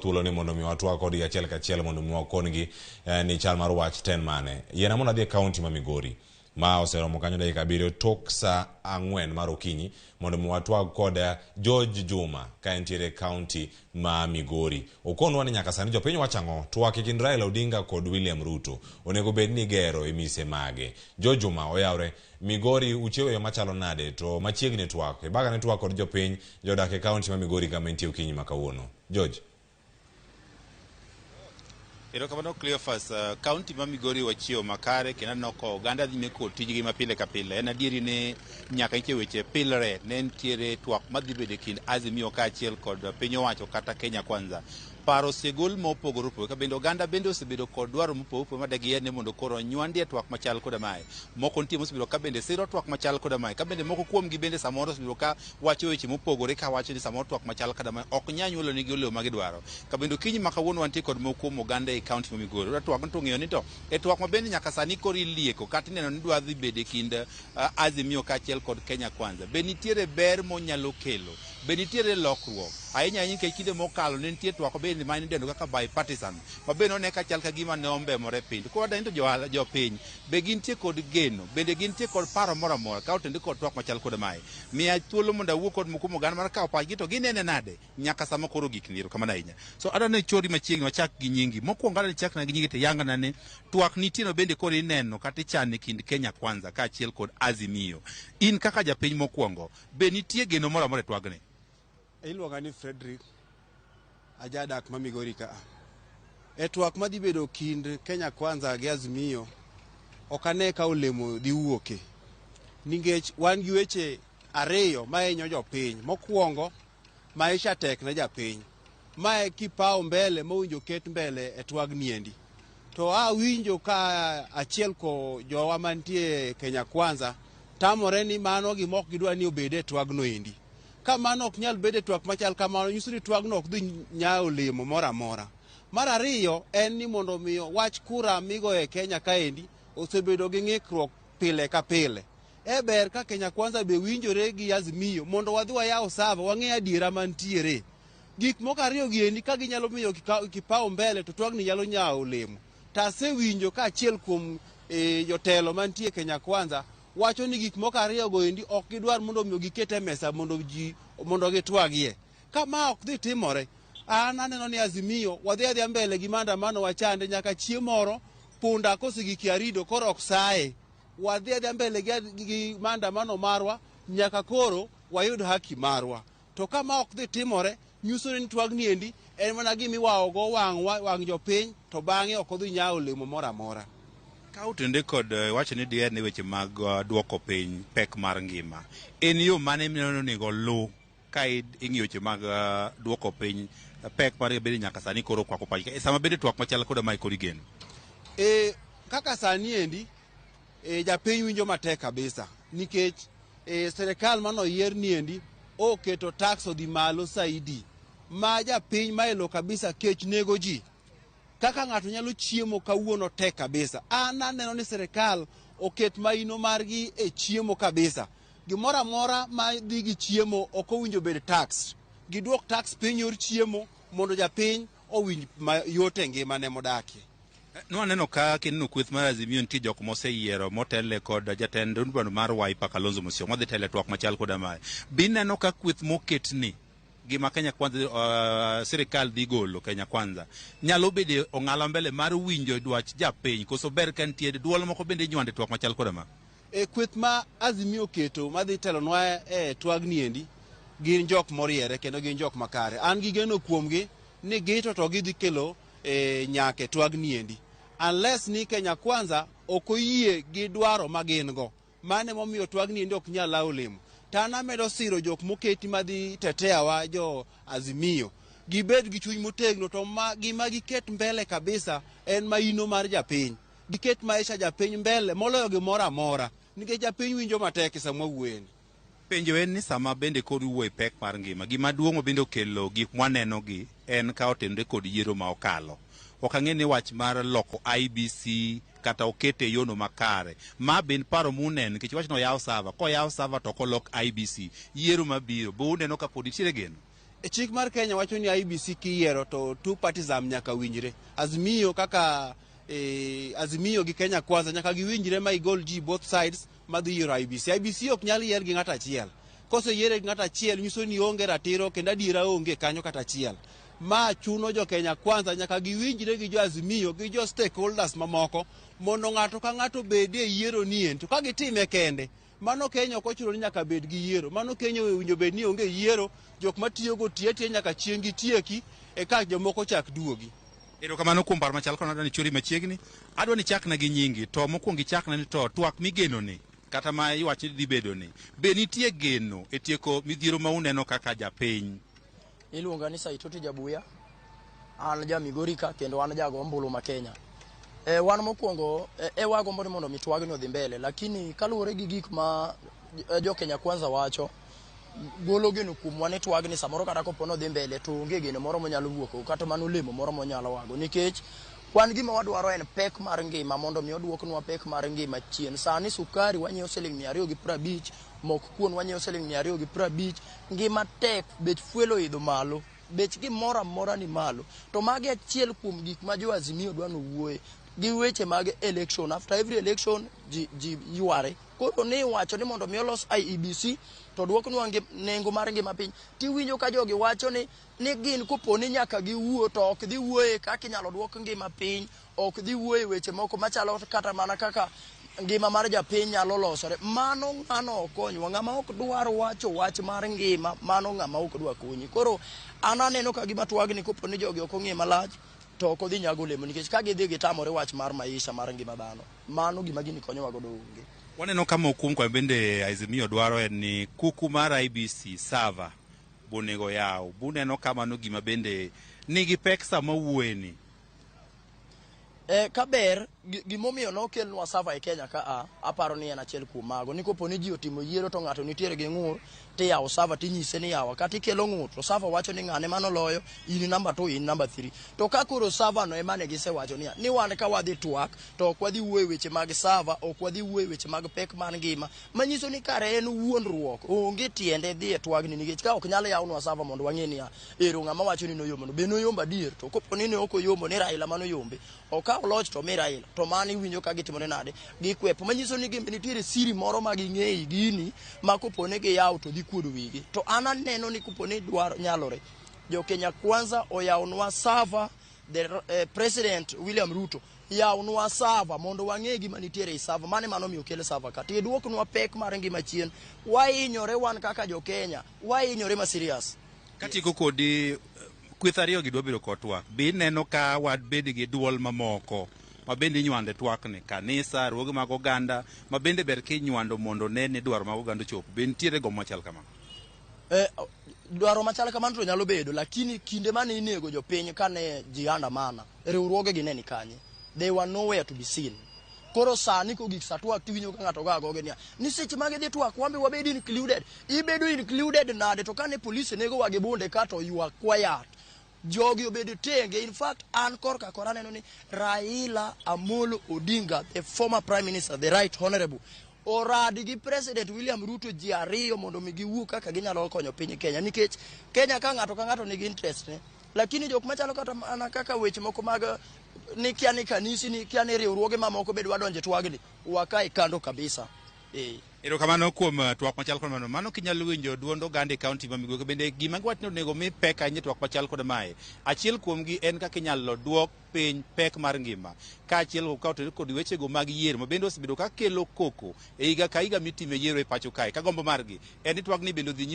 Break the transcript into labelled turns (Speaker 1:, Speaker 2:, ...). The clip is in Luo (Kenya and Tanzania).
Speaker 1: thuolo ni mondo mi watwa kod achiel kachiel mondo mi wakongi ni chal mar wach ten mane. Yena mona dhi kaunti ma Migori ma oseromo kanyo dakika 7 tok saa 4 mar okinyi mondo mi watwa kod George Juma ka entiere kaunti ma Migori. Okonwa ni nyaka sani jopiny wachango twak kind Raila Odinga kod William Ruto onego bed ni gero emise mage. George Juma oyawre Migori uchiewo yo machalo nade to machiegni twak baga ne twak kod jopiny jodak e kaunti ma Migori kama entie okinyi ma kawuono. George.
Speaker 2: Erokamano Cleophas, kaunti ma Migori wachiewo makare kendo noko oganda dhi meko tijgi mapile ka pile. En adieri ne nyaka nitie weche pilre ne nitiere twak madhi bedo kind Azimio kaachiel kod piny owacho kata Kenya Kwanza. Paro segol mopogore opogore ka bende oganda bende osebedo kod dwaro mopogore opogore madagi ne mondo koro nywandie twak machal koda mae. Moko nitie mosebedo ka bende siro twak machal koda mae. Ka bende moko kuomgi bende samoro osebedo ka wacho weche mopogore ka wacho ni samoro twak machal koda mae ok nyanyuolo nigi oleo ma gidwaro. Ka bende okinyi ma kawuono wantie kod moko kuom oganda e kaunti ma Migori. Twak no ng'eyo ni to e twak ma bende nyaka sani koro ilieko kata ineno ni dwa dhi bedo e kind Azimio kaachiel kod Kenya Kwanza. Be nitiere ber monyalo kelo. Be nitiere lokruok. Ahinya ahinya nikech kinde mokalo ne nitie twak bende ma idendo kaka bipartisan ma bende one ka chal ka gima ne ombemore piny. Koro wadani to jopiny be gintie kod geno bende gintie kod paro moro amora ka otende kod twak machal kod mae. Miya thuolo mondo awuo kod moko moganda mar kawo pachgi to ginene nade nyaka sama koro gik niro kamano ahinya. So adwani chori machiegni wachak gi nyingi. Mokwongo adwani chak na gi nyingi to yangana ne twak nitie no bende koro ineno kata ichane kind Kenya Kwanza kaachiel kod Azimio. In kaka japiny mokwongo be nitie geno moro amora e twagne?
Speaker 3: Iluonga ni Frederick jodak ma Migori ka. E twak madhi bedo kind Kenya Kwanza gi Azimio ok ane ka olemo dhi wuoke. Nikech wan gi weche ariyo ma hinyo jopiny. Mokwongo maisha tek ne japiny. Mae kipawo mbele mowinjo ket mbele e twag niendi. To awinjo ka achiel ko jowa mantie Kenya Kwanza tamore ni mano gimok gidwa ni obede e twagno endi. Ka mano ok nyal bede twak machal kamano nyiso ni twagno ok dhi nyawo olemo moro amora. Mar ariyo en ni mondo miyo wach kura migo e Kenya kaendi osebedo gi ng'ikruok pile ka pile. Ber ka Kenya Kwanza be winjore gi Azimio mondo wadhi wayaw sava wang'e adiera mantiere. Gik moko ariyo giendi ka ginyalo miyo kipawo mbele to twagni nyalo nyawo olemo. Tasewinjo ka achiel kuom jotelo mantie Kenya Kwanza wacho ni gik moko ariyo goendi ok gidwar mondo miyo gikete mesa mondo gitwagie. Kama ok dhi timore, an aneno ni Azimio wadhi adhiya mbele gi maandamano wachande nyaka chieng' moro punda kosegiki arido koro ok saye. Wadhi adhiya mbele gi maandamano marwa nyaka koro wayud haki marwa. To kama ok dhi timore, nyiso ni twagni endi en mana gimiwawogo wang' jopiny to bang'e ok odhi nyawo olemo moro amora.
Speaker 2: Ka utende kod wacho ni diher ne weche mag duoko piny pek mar ngima. En yo mane mineno nego lu ka ing'iyo weche mag duoko piny pek mar bedo nyaka sani koro kwako pachgi. Sama bende twak machal koda mae kod geno.
Speaker 3: Kaka sani endi japiny winjo matek kabisa nikech serikal manoyier ni endi oketo tax odhi malo saidi ma japiny maelo kabisa kech nego ji. Kaka ng'ato nyalo chiemo kawuono tek kabisa. An aneno ni serikal oket maino margi e chiemo kabisa. Gimoro amora ma dhi gi chiemo ok owinjo bed tax. Giduok tax piny yor chiemo mondo japiny owinj yot e ngimane modakie.
Speaker 2: Nwaneno ka kineno kweth mar Azimio nitie jok moseyiero motele kod jatend dundo mar Wiper Kalonzo Musyoka madhi tele twak machal koda mae. Bineno ka kweth moketni gima Kenya Kwanza serikal dhi golo Kenya Kwanza nyalo bede ong'ala mbele mar winjo dwach japiny koso ber ka nitie duol moko bende nywande twak machal koda ma.
Speaker 3: Kweth ma Azimio keto madhi telonwa e twagni endi gin jok moriere kendo gin jok makare. An gi geno kuomgi ni gito to gidhi kelo nyake twagni endi. Unless ni Kenya Kwanza ok oyie gi dwaro ma gin go. Mane momiyo twagni endi ok nyal lawo olemo. Tana medo siro jok moketi madhi teteawa jo Azimio. Gibed gi chuny motegno to gima giket mbele kabisa en maino mar japiny. Giket maisha japiny mbele moloyo gimoro amora. Nikech japiny winjo matek sama wuoyeni.
Speaker 2: Penjo en ni sama bende kod wuoyo pek mar ngima. Gima duong' bende okelo gik mwaneno gi en ka otende kod yiero ma okalo. Ok ang'e ni wach mar loko IBC kata okete yono makare. Ma ben paro munen nikech wachno yaw sava. Ko yaw sava to kolok IBC. Yiero mabiro. Bo uneno ka pod nitiere geno.
Speaker 3: chik mar Kenya wacho ni IBC kiyiero to two partism nyaka winjre. Azimio kaka Azimio gi Kenya Kwanza nyaka giwinjre ma igol ji both sides madhi yiero IBC. IBC ok nyal yier gi ng'ato achiel. Kose yiere gi ng'ato achiel nyiso ni onge ratiro kendo adiera onge kanyo kata achiel. Ma chuno jo Kenya Kwanza nyaka giwinjre gi jo Azimio gi jo stakeholders mamoko mondo ng'ato ka ng'ato bedie yiero nien. To ka gitime kende, mano Kenya ok ochuno ni nyaka bed gi yiero. Mano Kenya owinjo bed ni onge yiero, jok matiyo go tie nyaka chieng' gitieki eka jomoko chak duogi.
Speaker 2: Erokamano kuom paro machal kama adwani chori machiegni. Adwani chakna gi nyingi to mokwongo ichakna ni to twak migeno ni kata ma iwacho ni dhi bedo ni. Be nitie geno e tieko midhiero ma uneno kaka japiny?
Speaker 4: Iluonga ni Saitoti Jabuya. An ja Migori ka kendo an jago ombulu ma Kenya. Wan mokwongo wagombo ni mondo mitwagni odhi mbele, lakini kaluwore gi gik ma jo Kenya Kwanza wacho, golo geno kuomwa ni twagni samoro kata kopo nodhi mbele to onge geno moro monyalo wuok kata mano olemo moro monyalo wago, nikech kwan gima wadwaro en pek mar ngima mondo mi oduoknwa pek mar ngima chien. Sani sukari wanyiewo $250, mok kuon wanyiewo $250, ngima tek, bech fuelo idho malo, bech gimoro amora ni malo. To magi achiel kuom gik ma jo Azimio dwano wuoye gi weche mag election. After every election ji yware. Koro ni wacho ni mondo mi olos IEBC to duoknwa nengo mar ngima piny. Tiwinjo ka jogi wacho ni gin koponi nyaka giwuo to ok dhi wuoye kaka inyalo duok ngima piny, ok dhi wuoye weche moko machalo kata mana kaka ngima mar japiny nyalo losore. Mano ng'ano okonywa, ng'ama ok dwar wacho wach mar ngima, mano ng'ama ok dwa konyi. Koro an aneno ka gima twagni koponi jogi ok ong'e malach to ok odhi nyago olemo, nikech ka gidhi gitamore wach mar maisha mar ngima dhano, mano gima gini konyowa godo onge.
Speaker 2: Waneno kama okum kwa bende Azimio dwaro en ni kuku mar IBC server bonego yaw. Buneno kama no gima bende nigi pek sama wuoye ni.
Speaker 4: Kaber gimomiyo nokelnwa server e Kenya ka aparo ni en achiel kuom mago, ni koponi ji otimo yiero to ng'ato nitiere gi ng'ur tiyawo server tinyise ni yawa, kata ikelo ng'ur to server wacho ni ng'ane mano loyo, in number 2 in number 3. To ka koro server no emane gisewacho ni wan ka wadhi twak to ok wadhi wuoye weche mag server, ok wadhi wuoye weche mag pek mar ngima, manyiso ni kare en wuondruok, onge tiende dhi e twagni, nikech ka ok nyalo yawnwa server mondo wang'e ni ero ng'ama wacho ni noyombo no be noyombo adier. To koponi ne ok oyombo ni Raila mano yombe, okaw loch to mi Raila, to mano iwinjo ka gitimore nade, gikwepo, manyiso ni gimbe nitiere siri moro ma ging'eyi gini ma koponi giyaw to dhi kuodo wigi. To an aneno ni koponi dwaro nyalore, jo Kenya Kwanza oyawnwa server, the President William Ruto yawnwa server mondo wang'e gima nitiere e server, mano miyo kele server ka ti duoknwa pek mar ngima chien. Wainyore wan kaka jo Kenya, wainyore ma serious.
Speaker 2: Katiko kodi kweth ariyo gi dwa biro kod twak, be ineno ka wad bed gi duol mamoko ma bende inywande twak ni, kanisa, ruoge mag oganda, ma bende ber kinywando mondo ne ni dwaro mag oganda chopo. Be nitiere gombo machal kama?
Speaker 4: Dwaro machal kamano to nyalo bedo, lakini kinde mane inego jopiny kane ji andamana, riwruoge gi ne ni kanye, they were nowhere to be seen. Koro sani ko gik sa twak tiwinjo ka ng'ato gagoge ni seche mage dhi twak wambe wabed included. Ibedo included nade to kane polisi nego wage bunde ka to you are quiet. Jogi obedo tenge. In fact, an korka kora neno ni Raila Amolo Odinga, the former prime minister, the right honorable, oradi gi President William Ruto ji ariyo mondo mi giwuo kaka ginyalo konyo piny Kenya, nikech Kenya ka ng'ato nigi interest ne, lakini jok machalo kaka weche moko mag ni kia ni kanisi, ni kia ni riwruoge mamoko be dwa donje twagni, wakai kando kabisa.
Speaker 2: Erokamano kuom twak machal kod mano kinyalo winjo duond oganda e kaunti ma Migori. Bende gima giwacho ni onego mi pek ahinya twak machal kod mae, achiel kuomgi en kaka inyalo duok piny pek mar ngima, ka achiel kod weche go mag yiero ma bende osebedo ka kelo koko e higa ka higa mitime yiero e pacho kae. Ka gombo margi en ni twagni bende odhi